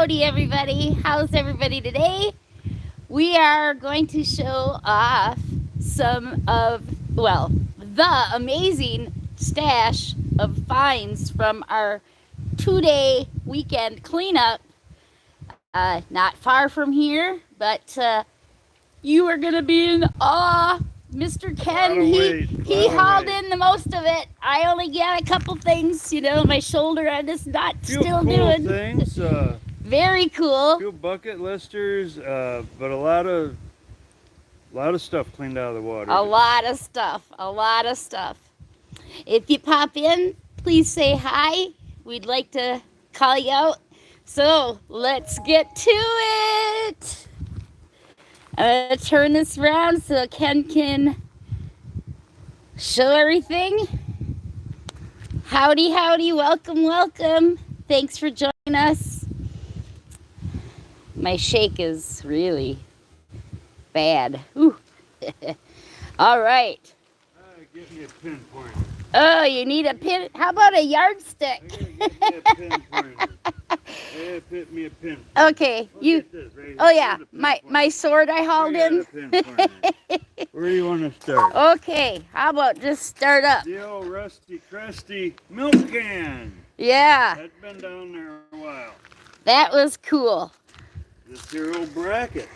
howdy, everybody. How's everybody today? We are going to show off the amazing stash of finds from our 2-day weekend cleanup. Not far from here, but you are going to be in awe. Mr. Ken, he hauled in the most of it. I only got a couple things, my shoulder I'm just not still doing. Things, Very cool. few bucket listers, but a lot of stuff cleaned out of the water. A lot of stuff. If you pop in, please say hi. We'd like to call you out. So let's get to it. I'm going to turn this around so Ken can show everything. Howdy, welcome. Thanks for joining us. My shake is really bad. Ooh. All right. Give me a pinpointer. Oh, you need a pin? How about a yardstick? Fit me a pin. Okay, you. Oh yeah, my sword I hauled in. Where do you want to start? Okay, how about just start up? The old rusty, crusty milk can. Yeah. That's been down there a while. That was cool. This here old bracket.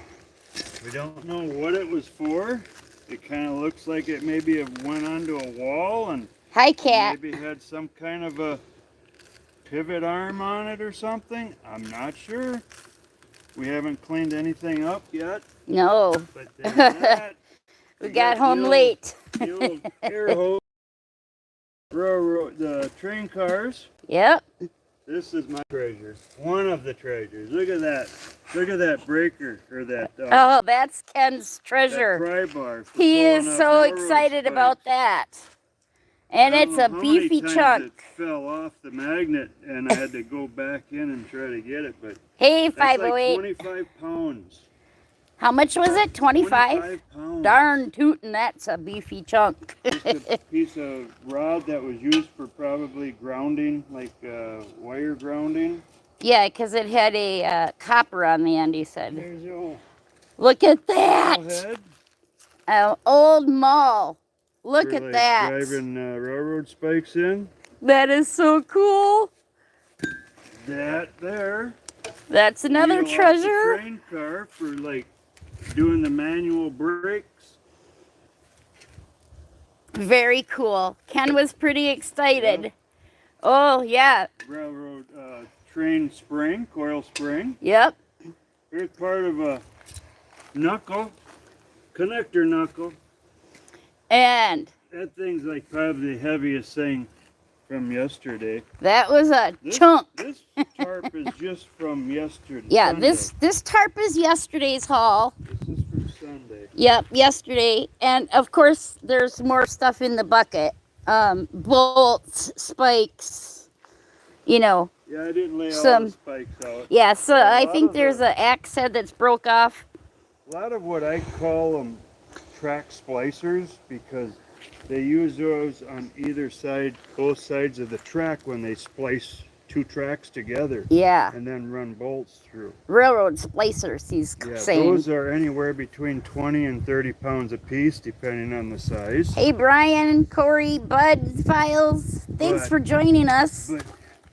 We don't know what it was for. It kind of looks like it maybe went onto a wall and hi, cat. maybe had some kind of a pivot arm on it or something. I'm not sure. We haven't cleaned anything up yet. No. But that, we got home late. The old air hose, railroad, the train cars. Yep. This is my treasure. One of the treasures. Look at that. Look at that breaker or that. Oh, that's Ken's treasure. Pry bar. He is so excited about that. And it's a beefy chunk. It fell off the magnet and I had to go back in and try to get it. But hey, that's 508. Like 25 pounds. How much was it? 25? 25 pounds. Darn tootin', that's a beefy chunk. Just a piece of rod that was used for probably grounding, like wire grounding. Yeah, because it had a copper on the end, he said. There's your look at that! head. An old mall. Look For, at like, that. Driving railroad spikes in. That is so cool. That there. That's another Peel off treasure. the train car for like doing the manual brakes. Very cool. Ken was pretty excited. Yep. Oh, yeah. Railroad train spring, coil spring. Yep. Here's part of a knuckle, connector knuckle. And That thing's like probably the heaviest thing from yesterday. that was a chunk. This tarp is just from yesterday. Yeah, Sunday. this tarp is yesterday's haul. This is from Sunday. Yep, yesterday. And of course, there's more stuff in the bucket. Bolts, spikes, Yeah, I didn't lay all the spikes out. Yeah, so I think there's an axe head that's broke off. A lot of what I call them track splicers because they use those on either side, both sides of the track when they splice two tracks together. Yeah. And then run bolts through. Railroad splicers, he's saying. Those are anywhere between 20 and 30 pounds a piece, depending on the size. Hey, Brian, Corey, Bud, Files, thanks for joining us. But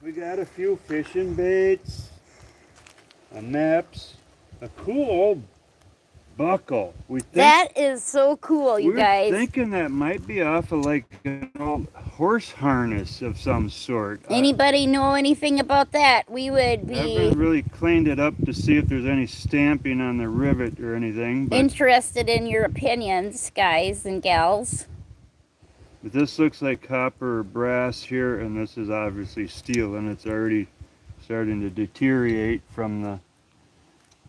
we got a few fishing baits, a maps, a cool old buckle. That is so cool, you guys. We're thinking that might be off of like an old horse harness of some sort. Anybody know anything about that? We would I haven't really cleaned it up to see if there's any stamping on the rivet or anything. But interested in your opinions, guys and gals. this looks like copper or brass here, and this is obviously steel, and it's already starting to deteriorate from the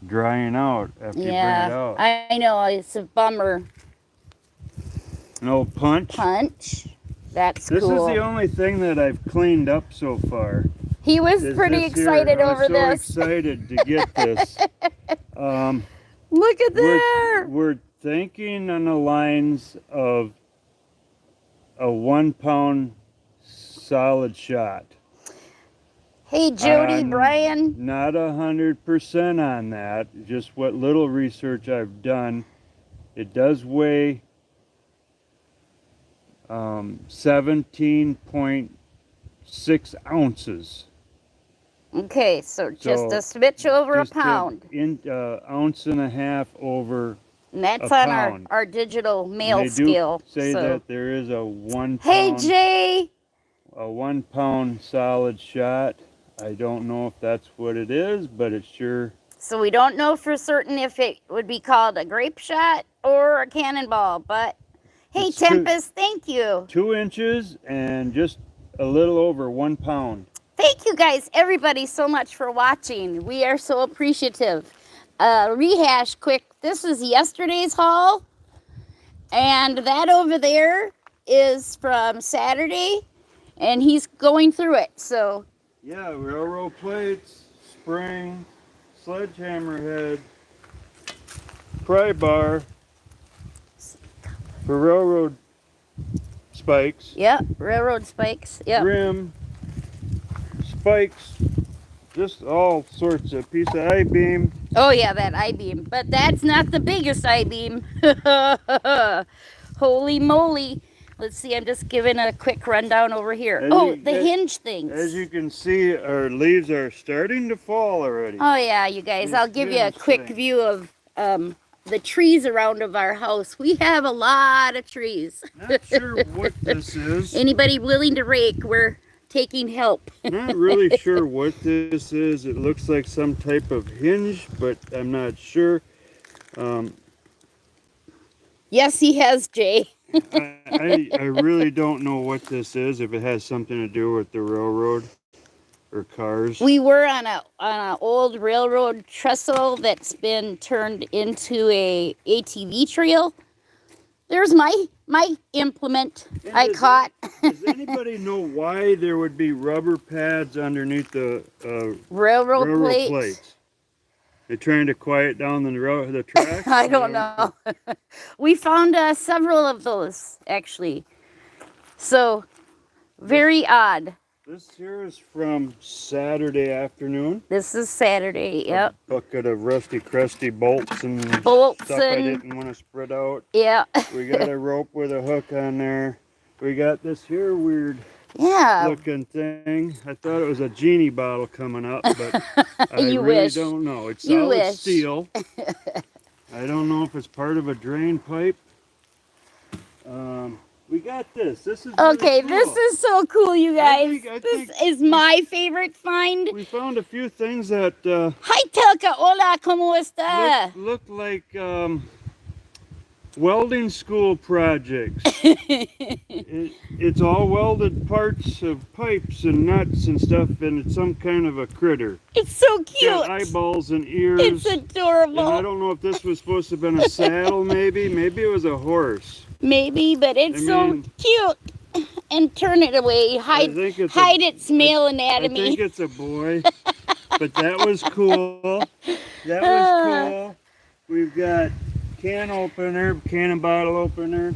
drying out after you bring it out. I know, it's a bummer. An old punch. That's This cool. is the only thing that I've cleaned up so far. He was pretty excited over this. I'm so excited to get this. Look at there. We're thinking on the lines of a 1 pound solid shot. Hey, Jody, I'm Brian. not 100% on that. Just what little research I've done. It does weigh 17.6 ounces. Okay, so just So a smidge over a just pound. an ounce and a half over And that's a on pound. our digital And mail they do scale. say So, that there is a 1 hey, pound Jay. a 1 pound solid shot. I don't know if that's what it is, but it sure. So we don't know for certain if it would be called a grape shot or a cannonball. But hey, It's Tempest, thank you. 2 inches and just a little over 1 pound. Thank you guys, everybody, so much for watching. We are so appreciative. Rehash quick. This is yesterday's haul. And that over there is from Saturday. And he's going through it. So, Yeah, railroad plates, spring, sledgehammer head, pry bar for railroad spikes, yep, railroad spikes. Yep. rim, spikes, just all sorts of piece of I-beam. Oh, yeah, that I-beam. But that's not the biggest I-beam. Holy moly. Let's see, I'm just giving a quick rundown over here. The hinge things. As you can see, our leaves are starting to fall already. Oh, yeah, you guys. I'll give you a quick view of the trees around of our house. We have a lot of trees. Not sure what this is. Anybody willing to rake, we're taking help. Not really sure what this is. It looks like some type of hinge, but I'm not sure. Yes, he has, Jay. I really don't know what this is, if it has something to do with the railroad or cars. We were on a old railroad trestle that's been turned into a ATV trail. There's my implement I caught. Does anybody know why there would be rubber pads underneath the railroad plates? They're trying to quiet down the tracks? I don't know. We found several of those, actually. So, very odd. This here is from Saturday afternoon. This is Saturday, yep. A bucket of rusty, crusty bolts and stuff I didn't want to spread out. Yeah. We got a rope with a hook on there. We got this here weird looking thing. I thought it was a genie bottle coming up, but I really don't know. It's solid steel. I don't know if it's part of a drain pipe. We got this. This is really cool. This is so cool, you guys. This is my favorite find. We found a few things that Hi, Telka. Hola, ¿cómo está? look like welding school projects. It's all welded parts of pipes and nuts and stuff, and it's some kind of a critter. It's so cute. Got eyeballs and ears. It's adorable. And I don't know if this was supposed to have been a saddle, maybe. Maybe it was a horse. Maybe, but it's so cute. And turn it away. Hide its male anatomy. I think it's a boy. But that was cool. That was cool. We've got can opener, can and bottle opener.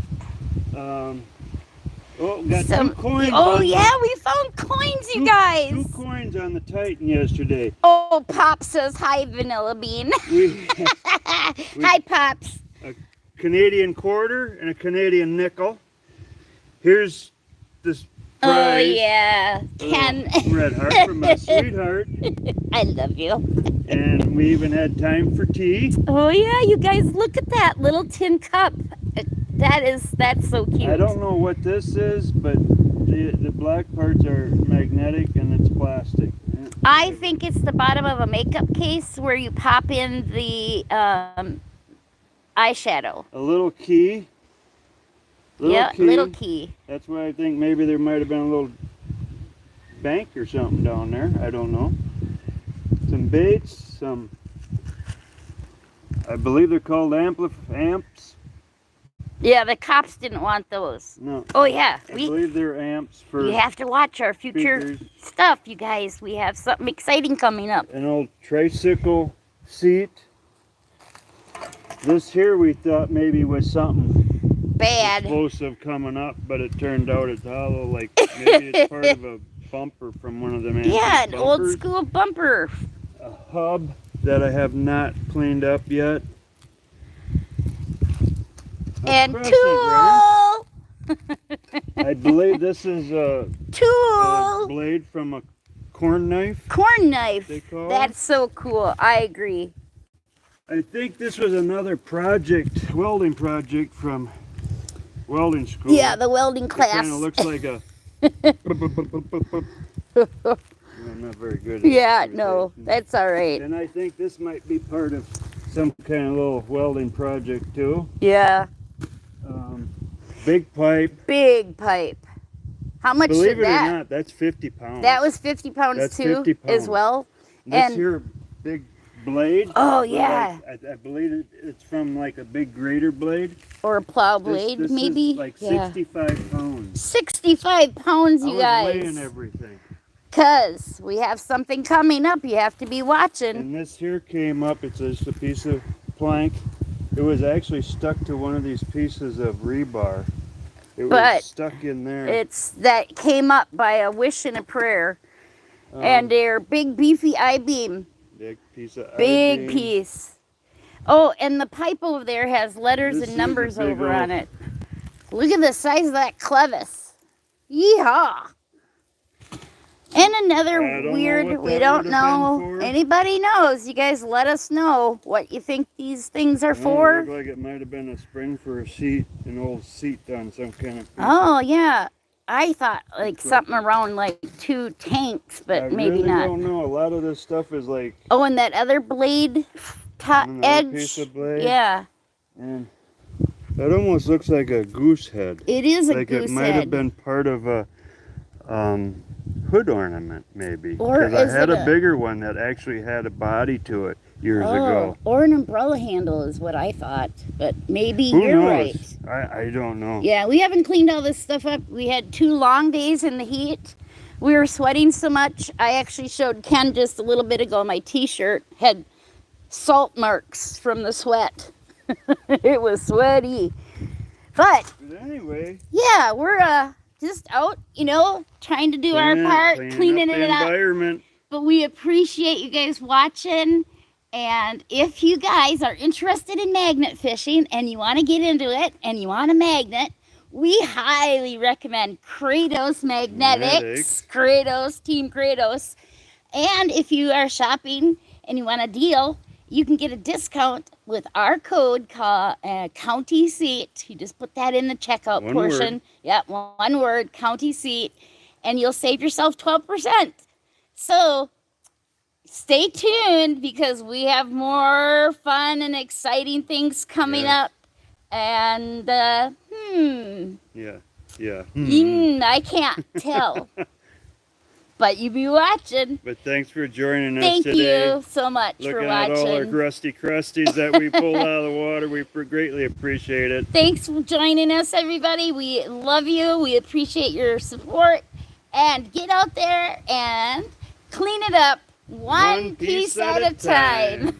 Got some coins. Oh, yeah, we found coins, you guys. 2 coins on the Titan yesterday. Oh, Pop says hi, Vanilla Bean. Hi, Pops. A Canadian quarter and a Canadian nickel. Here's this prize. Oh, yeah. Red heart from my sweetheart. I love you. And we even had time for tea. Oh, yeah, you guys, look at that little tin cup. That's so cute. I don't know what this is, but the black parts are magnetic and it's plastic. I think it's the bottom of a makeup case where you pop in the eyeshadow. A little key. Little key. That's why I think maybe there might have been a little bank or something down there. I don't know. Some baits, I believe they're called amps. Yeah, the cops didn't want those. No. Oh, yeah. I believe they're amps for... You have to watch our future stuff, you guys. We have something exciting coming up. An old tricycle seat. This here we thought maybe was something bad explosive coming up, but it turned out it's hollow, like maybe it's part of a bumper from one of them. Yeah, antique an old bumpers. school bumper. A hub that I have not cleaned up yet. A And crescent wrench. tool. I believe this is a Tool. blade from a corn knife. Corn knife. They call it. That's so cool. I agree. I think this was another project, welding project from welding school. Yeah, the welding It class. kind of looks like a. I'm not very good at Yeah, no, imitation. that's all right. And I think this might be part of some kind of little welding project too. Yeah, Big pipe. big pipe. How much Believe did it that? or not, that's 50 pounds. That was 50 pounds That's too, 50 as pounds. well. This and- here big blade. Oh, was yeah. like- I believe it's from like a big grater blade. Or a plow This- blade, this maybe. is like Yeah. 65 pounds. 65 pounds, I you was weighing guys. everything. Because we have something coming up. You have to be watching. And this here came up, it's just a piece of plank. It was actually stuck to one of these pieces of rebar. It But was stuck in there. It's that came up by a wish and a prayer. Um, And their big beefy I-beam. big piece of Big I-beam. piece. Oh, and the pipe over there has letters This and is a numbers big over old- on it. Look at the size of that clevis. Yeehaw. And another I don't know weird, what we that don't would've been know. for. Anybody knows? You guys let us know what you think these things are It for. looked like it might have been a spring for a seat, an old seat on some kind of. Oh, yeah. I thought like Cool. something around like 2 tanks, but I maybe really not. don't know. A lot of this stuff is like Oh, and that other blade top another edge. piece of blade. Yeah, And that almost looks like a goose head. it is a Like goose it might have head. been part of a hood ornament, maybe. Or Because I is had it a a- bigger one that actually had a body to it years Oh, ago. or an umbrella handle is what I thought, but maybe Who you're knows? right. I don't know. Yeah, we haven't cleaned all this stuff up. We had 2 long days in the heat. We were sweating so much. I actually showed Ken just a little bit ago. My t-shirt had salt marks from the sweat. It was sweaty. But But anyway, yeah, we're just out, trying to do our part, cleaning up the it up. environment. But we appreciate you guys watching. And if you guys are interested in magnet fishing and you want to get into it and you want a magnet, we highly recommend Kratos Magnetics. Kratos, Team Kratos. And if you are shopping and you want a deal, you can get a discount with our code called County Seat. You just put that in the checkout One portion. word. Yep, one word, County Seat. And you'll save yourself 12%. So stay tuned because we have more fun and exciting things coming Yeah. up. And, Yeah. I can't tell. But you be watching. But thanks for joining us Thank today. you so much for Looking at all our watching. crusty crusties that we pulled out of the water. We greatly appreciate it. Thanks for joining us, everybody. We love you. We appreciate your support. And get out there and clean it up one piece at a time.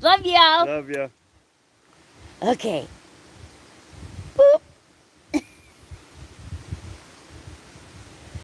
Love y'all. Love ya. Okay. Boop.